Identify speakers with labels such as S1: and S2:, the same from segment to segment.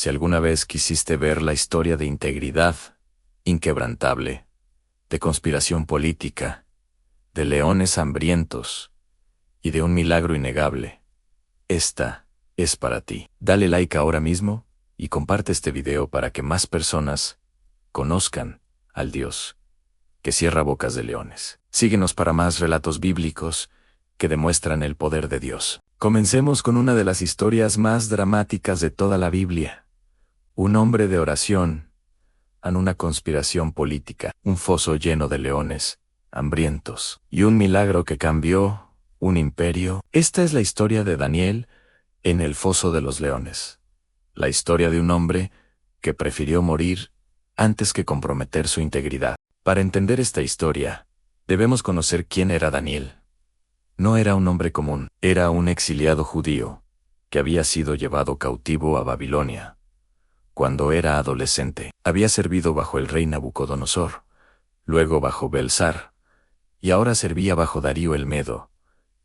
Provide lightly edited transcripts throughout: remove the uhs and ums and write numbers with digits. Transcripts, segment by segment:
S1: Si alguna vez quisiste ver la historia de integridad inquebrantable, de conspiración política, de leones hambrientos y de un milagro innegable, esta es para ti. Dale like ahora mismo y comparte este video para que más personas conozcan al Dios que cierra bocas de leones. Síguenos para más relatos bíblicos que demuestran el poder de Dios. Comencemos con una de las historias más dramáticas de toda la Biblia. Un hombre de oración en una conspiración política, un foso lleno de leones hambrientos y un milagro que cambió un imperio. Esta es la historia de Daniel en el foso de los leones. La historia de un hombre que prefirió morir antes que comprometer su integridad. Para entender esta historia, debemos conocer quién era Daniel. No era un hombre común, era un exiliado judío que había sido llevado cautivo a Babilonia. Cuando era adolescente, había servido bajo el rey Nabucodonosor, luego bajo Belsar, y ahora servía bajo Darío el Medo,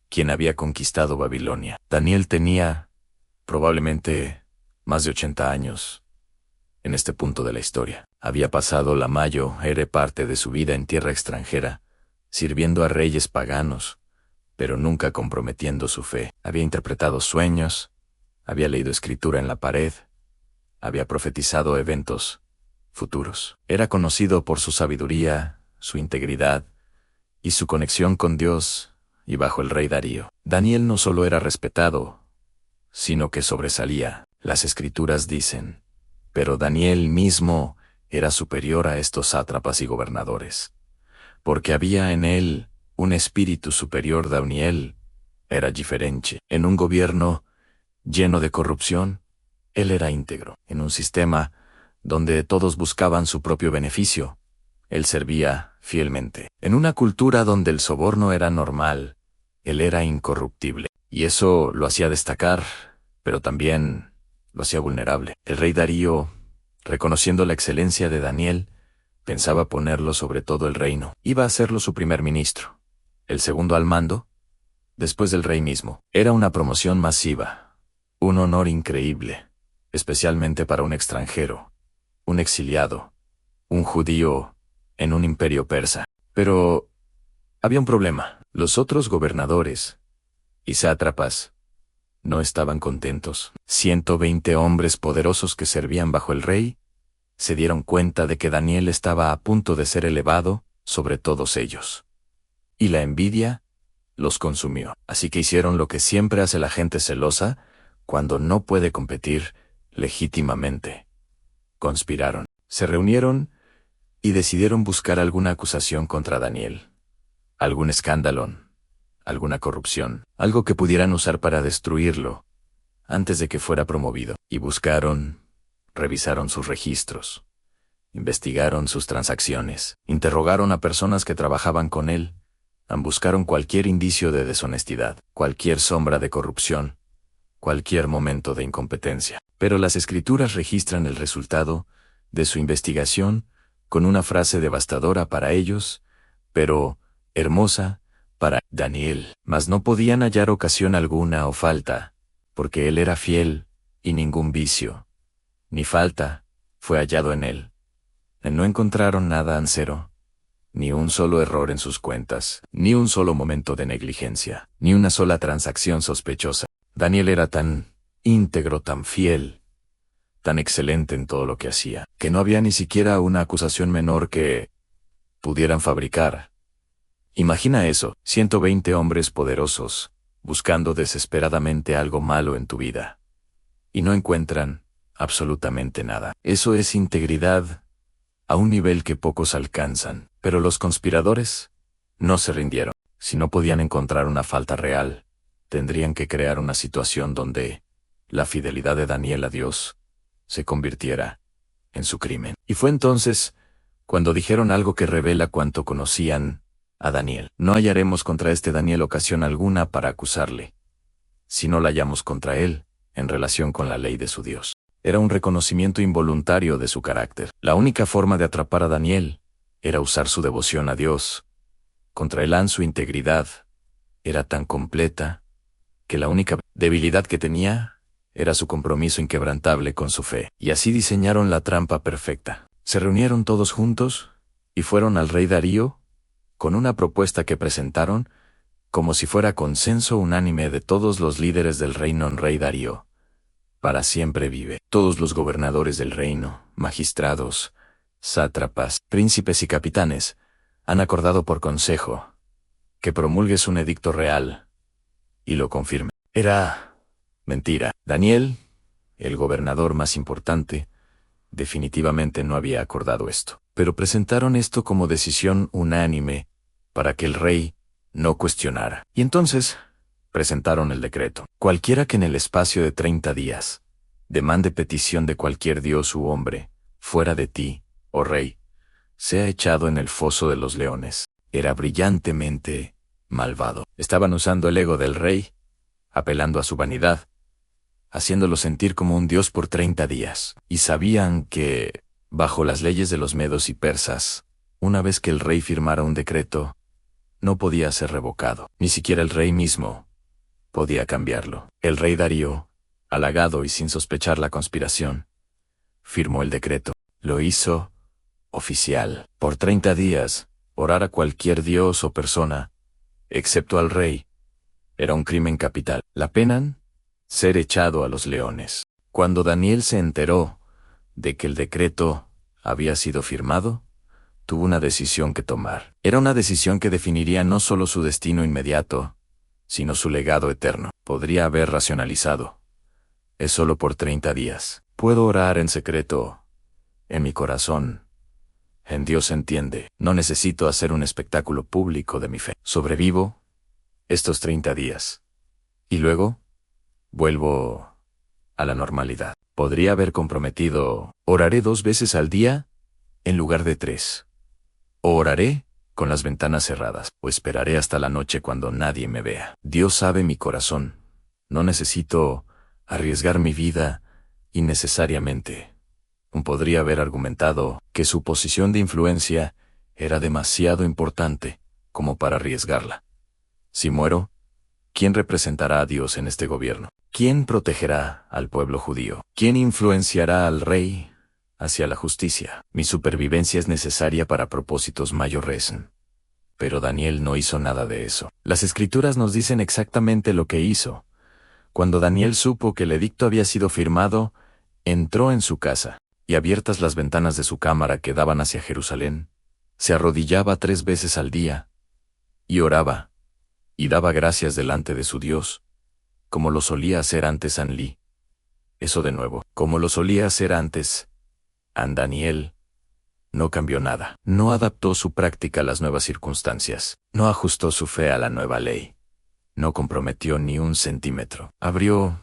S1: quien había conquistado Babilonia. Daniel tenía, probablemente, más de 80 años. En este punto de la historia, había pasado la mayor parte de su vida en tierra extranjera, sirviendo a reyes paganos, pero nunca comprometiendo su fe. Había interpretado sueños, había leído escritura en la pared, había profetizado eventos futuros. Era conocido por su sabiduría, su integridad y su conexión con Dios y bajo el rey Darío. Daniel no solo era respetado, sino que sobresalía. Las escrituras dicen, pero Daniel mismo era superior a estos sátrapas y gobernadores, porque había en él un espíritu superior. Daniel era diferente. En un gobierno lleno de corrupción, él era íntegro. En un sistema donde todos buscaban su propio beneficio, él servía fielmente. En una cultura donde el soborno era normal, él era incorruptible. Y eso lo hacía destacar, pero también lo hacía vulnerable. El rey Darío, reconociendo la excelencia de Daniel, pensaba ponerlo sobre todo el reino. Iba a hacerlo su primer ministro, el segundo al mando, después del rey mismo. Era una promoción masiva, un honor increíble, especialmente para un extranjero, un exiliado, un judío en un imperio persa. Pero había un problema. Los otros gobernadores y sátrapas no estaban contentos. 120 hombres poderosos que servían bajo el rey se dieron cuenta de que Daniel estaba a punto de ser elevado sobre todos ellos. Y la envidia los consumió. Así que hicieron lo que siempre hace la gente celosa cuando no puede competir legítimamente. Conspiraron. Se reunieron y decidieron buscar alguna acusación contra Daniel. Algún escándalo, alguna corrupción, algo que pudieran usar para destruirlo antes de que fuera promovido. Y buscaron, revisaron sus registros, investigaron sus transacciones, interrogaron a personas que trabajaban con él, buscaron cualquier indicio de deshonestidad, cualquier sombra de corrupción, cualquier momento de incompetencia. Pero las escrituras registran el resultado de su investigación con una frase devastadora para ellos, pero hermosa para Daniel. Mas no podían hallar ocasión alguna o falta, porque él era fiel, y ningún vicio ni falta fue hallado en él. No encontraron nada cero, ni un solo error en sus cuentas, ni un solo momento de negligencia, ni una sola transacción sospechosa. Daniel era tan íntegro, tan fiel, tan excelente en todo lo que hacía, que no había ni siquiera una acusación menor que pudieran fabricar. Imagina eso, 120 hombres poderosos, buscando desesperadamente algo malo en tu vida, y no encuentran absolutamente nada. Eso es integridad a un nivel que pocos alcanzan. Pero los conspiradores no se rindieron. Si no podían encontrar una falta real, tendrían que crear una situación donde la fidelidad de Daniel a Dios se convirtiera en su crimen. Y fue entonces cuando dijeron algo que revela cuánto conocían a Daniel. No hallaremos contra este Daniel ocasión alguna para acusarle, si no la hallamos contra él en relación con la ley de su Dios. Era un reconocimiento involuntario de su carácter. La única forma de atrapar a Daniel era usar su devoción a Dios. Contra él su integridad era tan completa que la única debilidad que tenía Era su compromiso inquebrantable con su fe. Y así diseñaron la trampa perfecta. Se reunieron todos juntos y fueron al rey Darío con una propuesta que presentaron como si fuera consenso unánime de todos los líderes del reino. Rey Darío para siempre vive. Todos los gobernadores del reino, magistrados, sátrapas, príncipes y capitanes, han acordado por consejo que promulgues un edicto real y lo confirme. Era mentira. Daniel, el gobernador más importante, definitivamente no había acordado esto. Pero presentaron esto como decisión unánime para que el rey no cuestionara. Y entonces presentaron el decreto. Cualquiera que en el espacio de 30 días demande petición de cualquier dios u hombre, fuera de ti, oh rey, sea echado en el foso de los leones. Era brillantemente malvado. Estaban usando el ego del rey, apelando a su vanidad, haciéndolo sentir como un dios por 30 días. Y sabían que, bajo las leyes de los medos y persas, una vez que el rey firmara un decreto, no podía ser revocado. Ni siquiera el rey mismo podía cambiarlo. El rey Darío, halagado y sin sospechar la conspiración, firmó el decreto. Lo hizo oficial. Por 30 días, orar a cualquier dios o persona, excepto al rey, era un crimen capital. La pena, ser echado a los leones. Cuando Daniel se enteró de que el decreto había sido firmado, tuvo una decisión que tomar. Era una decisión que definiría no solo su destino inmediato, sino su legado eterno. Podría haber racionalizado. Es solo por 30 días. Puedo orar en secreto, en mi corazón. En Dios se entiende. No necesito hacer un espectáculo público de mi fe. Sobrevivo estos 30 días. Y luego, vuelvo a la normalidad. Podría haber comprometido, oraré 2 veces al día, en lugar de 3. O oraré con las ventanas cerradas, o esperaré hasta la noche cuando nadie me vea. Dios sabe mi corazón. No necesito arriesgar mi vida innecesariamente. Podría haber argumentado que su posición de influencia era demasiado importante como para arriesgarla. Si muero, ¿quién representará a Dios en este gobierno? ¿Quién protegerá al pueblo judío? ¿Quién influenciará al rey hacia la justicia? Mi supervivencia es necesaria para propósitos mayores. Pero Daniel no hizo nada de eso. Las escrituras nos dicen exactamente lo que hizo. Cuando Daniel supo que el edicto había sido firmado, entró en su casa, y abiertas las ventanas de su cámara que daban hacia Jerusalén, se arrodillaba 3 veces al día, y oraba, y daba gracias delante de su Dios, como lo solía hacer antes Anlí. Eso de nuevo, como lo solía hacer antes, Daniel no cambió nada. No adaptó su práctica a las nuevas circunstancias. No ajustó su fe a la nueva ley. No comprometió ni un centímetro. Abrió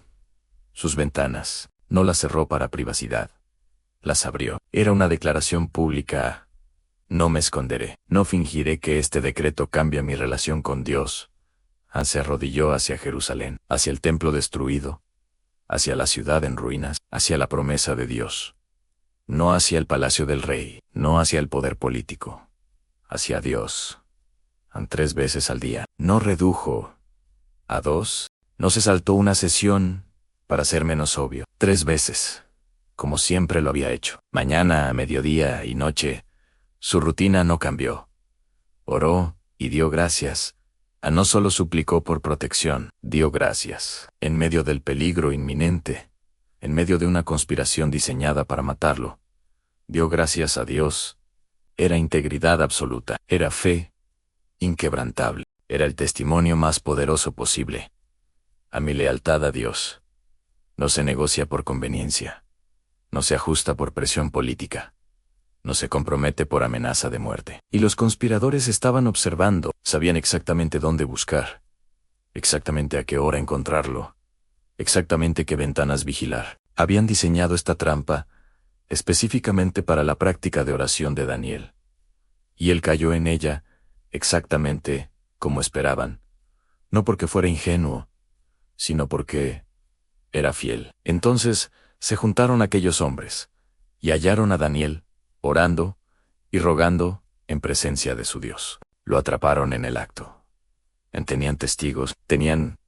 S1: sus ventanas. No las cerró para privacidad. Las abrió. Era una declaración pública. No me esconderé. No fingiré que este decreto cambia mi relación con Dios. Se arrodilló hacia Jerusalén, hacia el templo destruido, hacia la ciudad en ruinas, hacia la promesa de Dios. No hacia el palacio del rey, no hacia el poder político, hacia Dios. 3 veces al día. No redujo a 2. No se saltó una sesión para ser menos obvio. 3 veces, como siempre lo había hecho. Mañana, mediodía y noche, su rutina no cambió. Oró y dio gracias. No solo suplicó por protección, dio gracias. En medio del peligro inminente, en medio de una conspiración diseñada para matarlo, dio gracias a Dios. Era integridad absoluta, era fe inquebrantable, era el testimonio más poderoso posible. A mi lealtad a Dios. No se negocia por conveniencia, no se ajusta por presión política, no se compromete por amenaza de muerte. Y los conspiradores estaban observando, sabían exactamente dónde buscar, exactamente a qué hora encontrarlo, exactamente qué ventanas vigilar. Habían diseñado esta trampa específicamente para la práctica de oración de Daniel. Y él cayó en ella exactamente como esperaban, no porque fuera ingenuo, sino porque era fiel. Entonces se juntaron aquellos hombres, y hallaron a Daniel, orando y rogando en presencia de su Dios. Lo atraparon en el acto. Tenían testigos, tenían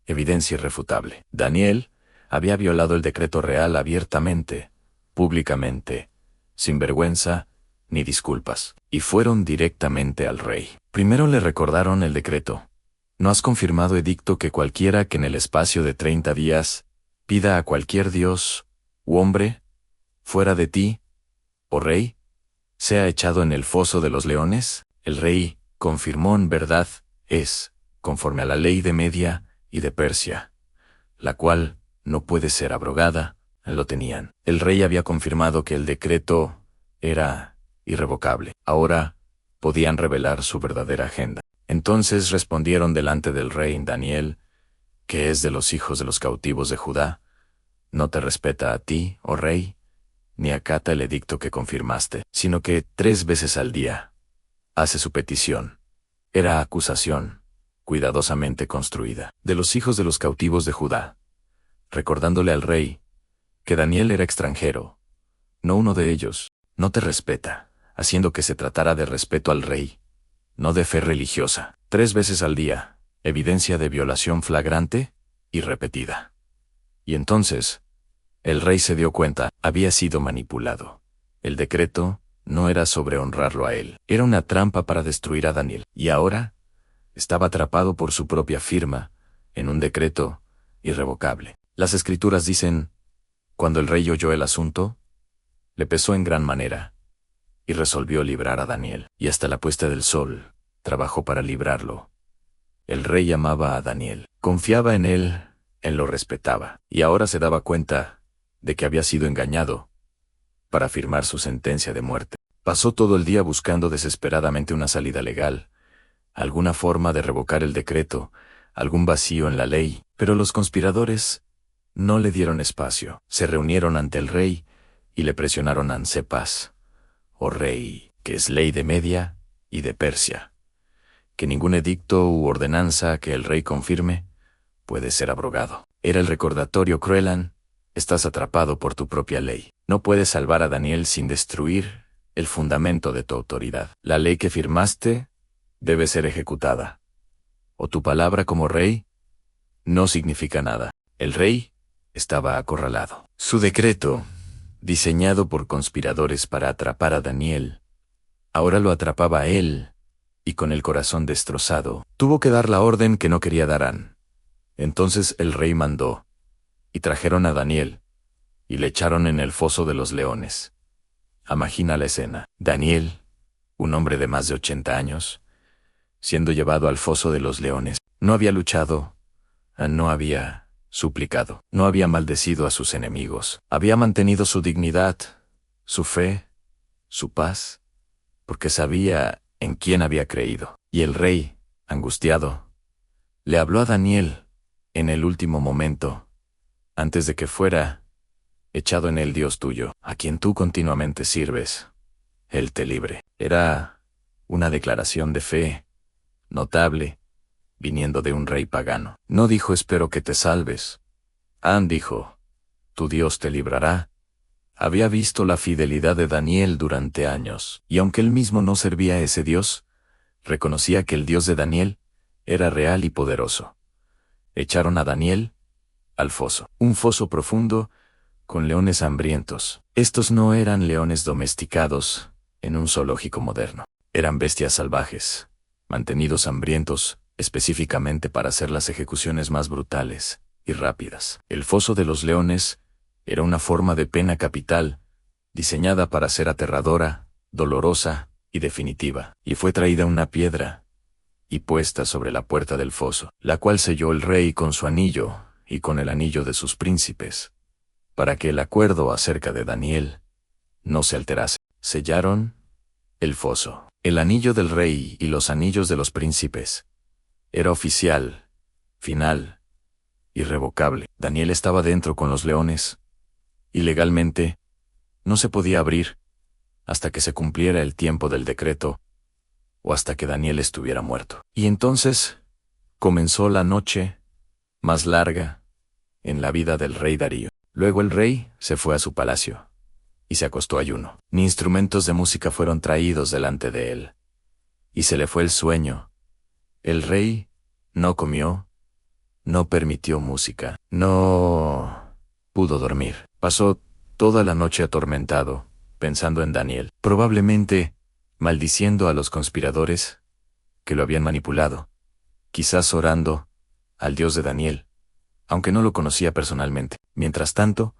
S1: evidencia irrefutable. Daniel había violado el decreto real abiertamente, públicamente, sin vergüenza ni disculpas, y fueron directamente al rey. Primero le recordaron el decreto. ¿No has confirmado edicto que cualquiera que en el espacio de 30 días pida a cualquier dios u hombre, fuera de ti, oh rey, sea echado en el foso de los leones? El rey confirmó: en verdad, es, conforme a la ley de Media y de Persia, la cual no puede ser abrogada. Lo tenían. El rey había confirmado que el decreto era irrevocable. Ahora podían revelar su verdadera agenda. Entonces respondieron delante del rey: Daniel, que es de los hijos de los cautivos de Judá, no te respeta a ti, oh rey, ni acata el edicto que confirmaste, sino que 3 veces al día hace su petición. Era acusación, cuidadosamente construida, de los hijos de los cautivos de Judá, recordándole al rey que Daniel era extranjero, no uno de ellos. No te respeta, haciendo que se tratara de respeto al rey, no de fe religiosa. 3 veces al día, evidencia de violación flagrante y repetida. Y entonces, el rey se dio cuenta: había sido manipulado. El decreto no era sobre honrarlo a él, era una trampa para destruir a Daniel. Y ahora estaba atrapado por su propia firma en un decreto irrevocable. Las escrituras dicen: cuando el rey oyó el asunto, le pesó en gran manera, y resolvió librar a Daniel. Y hasta la puesta del sol trabajó para librarlo. El rey amaba a Daniel, confiaba en él lo respetaba, y ahora se daba cuenta de que había sido engañado para firmar su sentencia de muerte. Pasó todo el día buscando desesperadamente una salida legal, alguna forma de revocar el decreto, algún vacío en la ley, pero los conspiradores no le dieron espacio. Se reunieron ante el rey y le presionaron: sepas, oh rey, que es ley de Media y de Persia, que ningún edicto u ordenanza que el rey confirme puede ser abrogado. Era el recordatorio cruel: estás atrapado por tu propia ley. No puedes salvar a Daniel sin destruir el fundamento de tu autoridad. La ley que firmaste debe ser ejecutada, o tu palabra como rey no significa nada. El rey estaba acorralado. Su decreto, diseñado por conspiradores para atrapar a Daniel, ahora lo atrapaba a él, y con el corazón destrozado, tuvo que dar la orden que no quería dar. Entonces el rey mandó, y trajeron a Daniel, y le echaron en el foso de los leones. Imagina la escena. Daniel, un hombre de más de 80 años, siendo llevado al foso de los leones. No había luchado, no había suplicado, no había maldecido a sus enemigos. Había mantenido su dignidad, su fe, su paz, porque sabía en quién había creído. Y el rey, angustiado, le habló a Daniel en el último momento, antes de que fuera echado en el Dios tuyo, a quien tú continuamente sirves. Él te libre. Era una declaración de fe notable, viniendo de un rey pagano. No dijo: espero que te salves. Dijo: tu Dios te librará. Había visto la fidelidad de Daniel durante años, y aunque él mismo no servía a ese Dios, reconocía que el Dios de Daniel era real y poderoso. Echaron a Daniel al foso, un foso profundo, con leones hambrientos. Estos no eran leones domesticados en un zoológico moderno. Eran bestias salvajes, mantenidos hambrientos específicamente para hacer las ejecuciones más brutales y rápidas. El foso de los leones era una forma de pena capital, diseñada para ser aterradora, dolorosa y definitiva, y fue traída una piedra y puesta sobre la puerta del foso, la cual selló el rey con su anillo y con el anillo de sus príncipes, para que el acuerdo acerca de Daniel no se alterase. Sellaron el foso. El anillo del rey y los anillos de los príncipes era oficial, final, irrevocable. Daniel estaba dentro con los leones, y legalmente no se podía abrir hasta que se cumpliera el tiempo del decreto, o hasta que Daniel estuviera muerto. Y entonces comenzó la noche más larga en la vida del rey Darío. Luego el rey se fue a su palacio y se acostó ayuno. Ni instrumentos de música fueron traídos delante de él, y se le fue el sueño. El rey no comió, no permitió música, no pudo dormir. Pasó toda la noche atormentado, pensando en Daniel, probablemente maldiciendo a los conspiradores que lo habían manipulado, quizás orando al Dios de Daniel, aunque no lo conocía personalmente. Mientras tanto,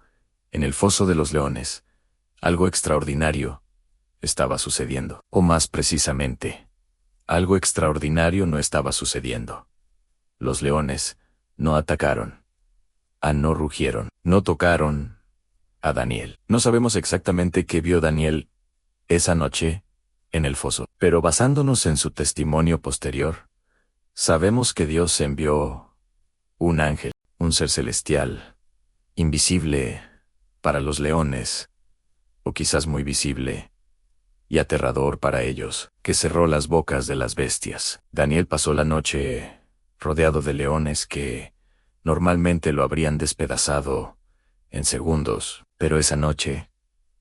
S1: en el foso de los leones, algo extraordinario estaba sucediendo. O más precisamente, algo extraordinario no estaba sucediendo. Los leones no atacaron, no rugieron, no tocaron a Daniel. No sabemos exactamente qué vio Daniel esa noche en el foso, pero basándonos en su testimonio posterior, sabemos que Dios envió un ángel, un ser celestial, invisible para los leones, o quizás muy visible y aterrador para ellos, que cerró las bocas de las bestias. Daniel pasó la noche rodeado de leones que normalmente lo habrían despedazado en segundos, pero esa noche,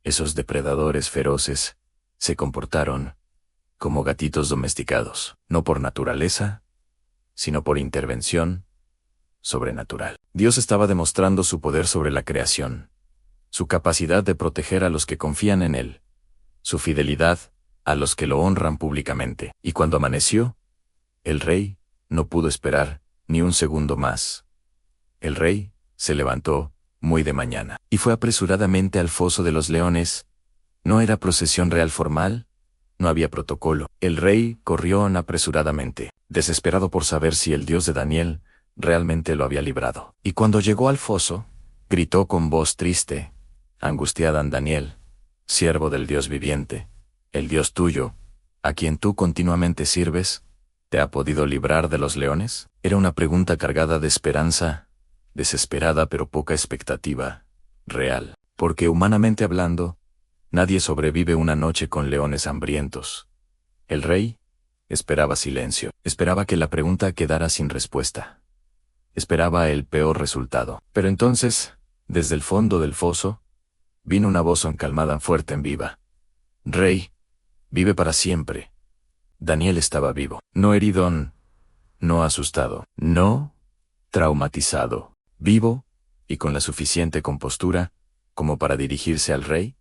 S1: esos depredadores feroces se comportaron como gatitos domesticados, no por naturaleza, sino por intervención sobrenatural. Dios estaba demostrando su poder sobre la creación, su capacidad de proteger a los que confían en Él, su fidelidad a los que lo honran públicamente. Y cuando amaneció, el rey no pudo esperar ni un segundo más. El rey se levantó muy de mañana y fue apresuradamente al foso de los leones. No era procesión real formal, no había protocolo. El rey corrió apresuradamente, desesperado por saber si el Dios de Daniel realmente lo había librado. Y cuando llegó al foso, gritó con voz triste, angustiada: Daniel, siervo del Dios viviente, el Dios tuyo, a quien tú continuamente sirves, ¿te ha podido librar de los leones? Era una pregunta cargada de esperanza, desesperada pero poca expectativa real, porque humanamente hablando, nadie sobrevive una noche con leones hambrientos. El rey esperaba silencio, esperaba que la pregunta quedara sin respuesta. Esperaba el peor resultado. Pero entonces, desde el fondo del foso, vino una voz encalmada, fuerte en viva. Rey, vive para siempre. Daniel estaba vivo, no herido, no asustado, no traumatizado, vivo y con la suficiente compostura como para dirigirse al rey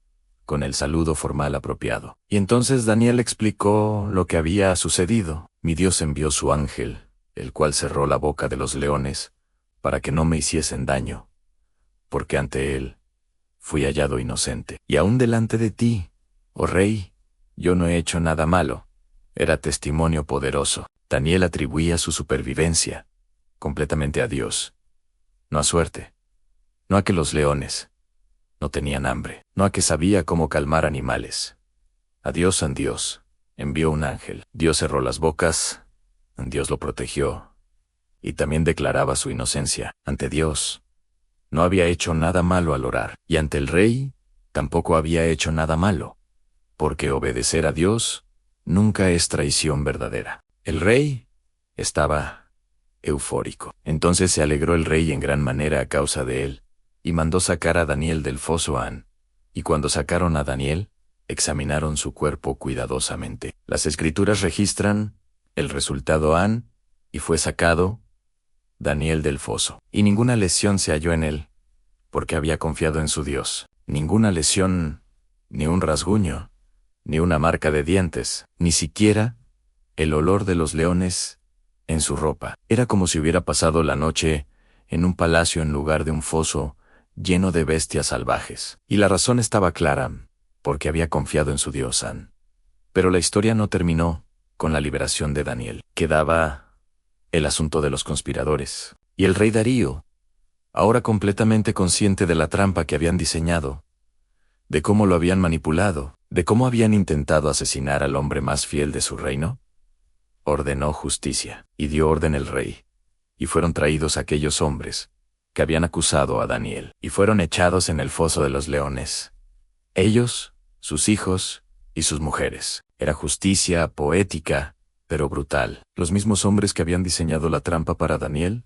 S1: con el saludo formal apropiado. Y entonces Daniel explicó lo que había sucedido. Mi Dios envió su ángel, el cual cerró la boca de los leones para que no me hiciesen daño, porque ante él fui hallado inocente. Y aún delante de ti, oh rey, yo no he hecho nada malo. Era testimonio poderoso. Daniel atribuía su supervivencia completamente a Dios, no a suerte, no a que los leones no tenían hambre, no a que sabía cómo calmar animales. A Dios envió un ángel. Dios cerró las bocas, Dios lo protegió, y también declaraba su inocencia. Ante Dios, no había hecho nada malo al orar, y ante el rey, tampoco había hecho nada malo, porque obedecer a Dios nunca es traición verdadera. El rey estaba eufórico. Entonces se alegró el rey en gran manera a causa de él, y mandó sacar a Daniel del foso y cuando sacaron a Daniel, examinaron su cuerpo cuidadosamente. Las escrituras registran el resultado y fue sacado Daniel del foso, y ninguna lesión se halló en él, porque había confiado en su Dios. Ninguna lesión, ni un rasguño, ni una marca de dientes, ni siquiera el olor de los leones en su ropa. Era como si hubiera pasado la noche en un palacio en lugar de un foso lleno de bestias salvajes. Y la razón estaba clara, porque había confiado en su Dios. Pero la historia no terminó con la liberación de Daniel. Quedaba el asunto de los conspiradores. Y el rey Darío, ahora completamente consciente de la trampa que habían diseñado, de cómo lo habían manipulado, de cómo habían intentado asesinar al hombre más fiel de su reino, ordenó justicia, y dio orden el rey, y fueron traídos aquellos hombres que habían acusado a Daniel, y fueron echados en el foso de los leones. Ellos, sus hijos y sus mujeres. Era justicia poética, pero brutal. Los mismos hombres que habían diseñado la trampa para Daniel,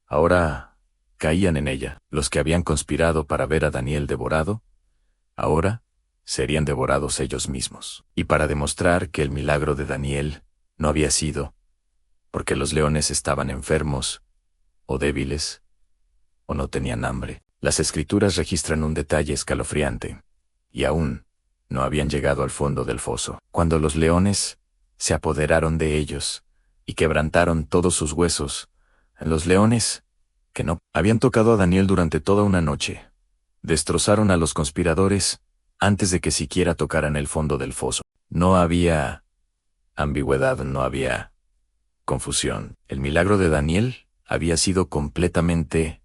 S1: ahora caían en ella. Los que habían conspirado para ver a Daniel devorado, ahora serían devorados ellos mismos. Y para demostrar que el milagro de Daniel no había sido porque los leones estaban enfermos, o débiles, o no tenían hambre, Las escrituras registran un detalle escalofriante. Y aún no habían llegado al fondo del foso, cuando los leones se apoderaron de ellos y quebrantaron todos sus huesos. Los leones, que no habían tocado a Daniel durante toda una noche, destrozaron a los conspiradores antes de que siquiera tocaran el fondo del foso. No había ambigüedad, no había confusión. El milagro de Daniel había sido completamente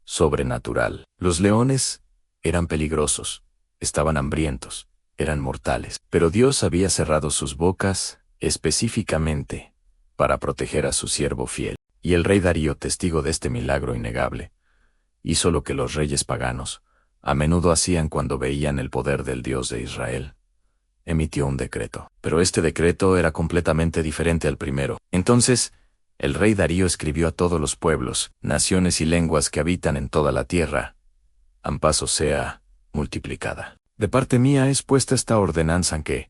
S1: sobrenatural. Los leones eran peligrosos, estaban hambrientos, eran mortales, pero Dios había cerrado sus bocas específicamente para proteger a su siervo fiel. Y el rey Darío, testigo de este milagro innegable, hizo lo que los reyes paganos a menudo hacían cuando veían el poder del Dios de Israel. Emitió un decreto, pero este decreto era completamente diferente al primero. Entonces, el rey Darío escribió a todos los pueblos, naciones y lenguas que habitan en toda la tierra: Ampaso sea multiplicada. De parte mía es puesta esta ordenanza en que,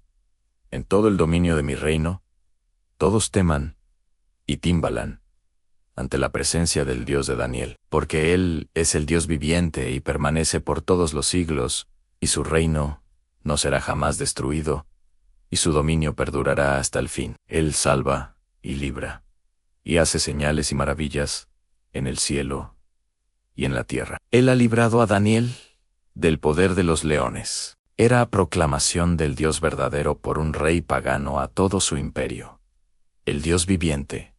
S1: en todo el dominio de mi reino, todos teman y timbalan ante la presencia del Dios de Daniel, porque Él es el Dios viviente y permanece por todos los siglos, y su reino no será jamás destruido, y su dominio perdurará hasta el fin. Él salva y libra, y hace señales y maravillas en el cielo y en la tierra. Él ha librado a Daniel del poder de los leones. Era proclamación del Dios verdadero por un rey pagano a todo su imperio. El Dios viviente,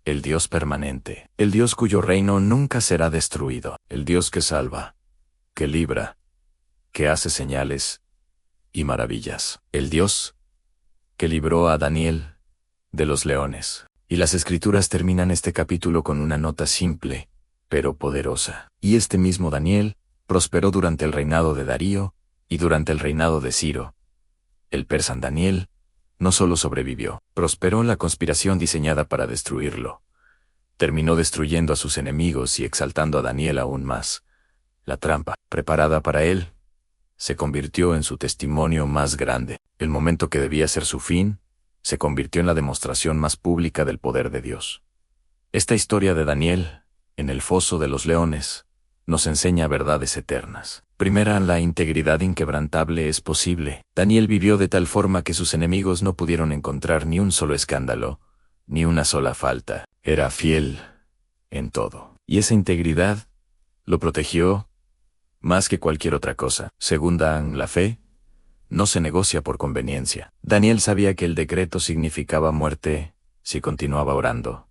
S1: el Dios permanente, el Dios cuyo reino nunca será destruido, el Dios que salva, que libra, que hace señales y maravillas, el Dios que libró a Daniel de los leones. Y las escrituras terminan este capítulo con una nota simple, pero poderosa. Y este mismo Daniel prosperó durante el reinado de Darío y durante el reinado de Ciro. El persa Daniel no solo sobrevivió, prosperó en la conspiración diseñada para destruirlo. Terminó destruyendo a sus enemigos y exaltando a Daniel aún más. La trampa, preparada para él, se convirtió en su testimonio más grande. El momento que debía ser su fin, se convirtió en la demostración más pública del poder de Dios. Esta historia de Daniel, en el foso de los leones, nos enseña verdades eternas. Primera, la integridad inquebrantable es posible. Daniel vivió de tal forma que sus enemigos no pudieron encontrar ni un solo escándalo, ni una sola falta. Era fiel en todo. Y esa integridad lo protegió más que cualquier otra cosa. Segunda, la fe no se negocia por conveniencia. Daniel sabía que el decreto significaba muerte si continuaba orando,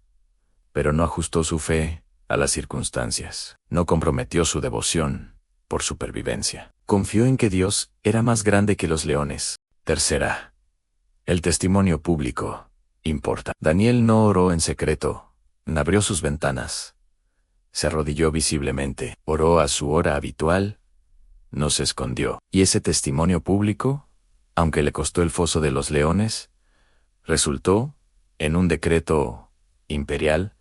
S1: pero no ajustó su fe a las circunstancias. No comprometió su devoción por supervivencia. Confió en que Dios era más grande que los leones. Tercera, el testimonio público importa. Daniel no oró en secreto, abrió sus ventanas, se arrodilló visiblemente, oró a su hora habitual, no se escondió. Y ese testimonio público, aunque le costó el foso de los leones, resultó en un decreto imperial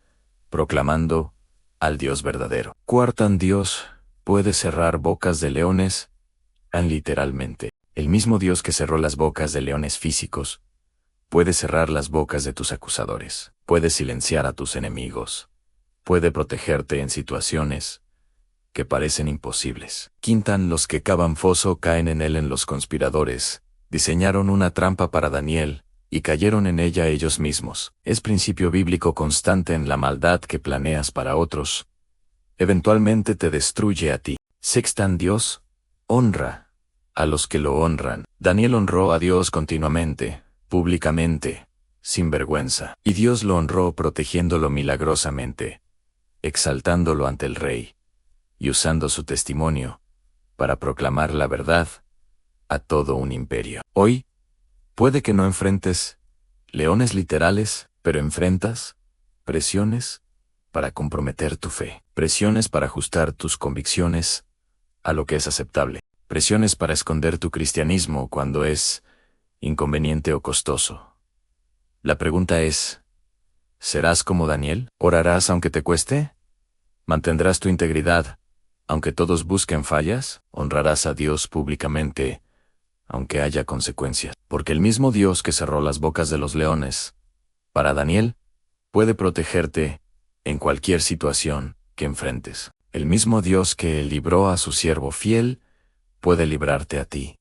S1: proclamando al Dios verdadero. Cuarta, Dios puede cerrar bocas de leones, literalmente. El mismo Dios que cerró las bocas de leones físicos, puede cerrar las bocas de tus acusadores, puede silenciar a tus enemigos, puede protegerte en situaciones que parecen imposibles. Quinta, los que cavan foso caen en él. En los conspiradores diseñaron una trampa para Daniel y cayeron en ella ellos mismos. Es principio bíblico constante en la maldad que planeas para otros. Eventualmente te destruye a ti. Sexta, Dios honra a los que lo honran. Daniel honró a Dios continuamente, públicamente, sin vergüenza. Y Dios lo honró protegiéndolo milagrosamente, exaltándolo ante el rey, y usando su testimonio para proclamar la verdad a todo un imperio. Hoy, puede que no enfrentes leones literales, pero enfrentas presiones para comprometer tu fe, presiones para ajustar tus convicciones a lo que es aceptable, presiones para esconder tu cristianismo cuando es inconveniente o costoso. La pregunta es, ¿serás como Daniel? ¿Orarás aunque te cueste? ¿Mantendrás tu integridad aunque todos busquen fallas? ¿Honrarás a Dios públicamente aunque haya consecuencias? Porque el mismo Dios que cerró las bocas de los leones para Daniel puede protegerte en cualquier situación que enfrentes. El mismo Dios que libró a su siervo fiel, puede librarte a ti.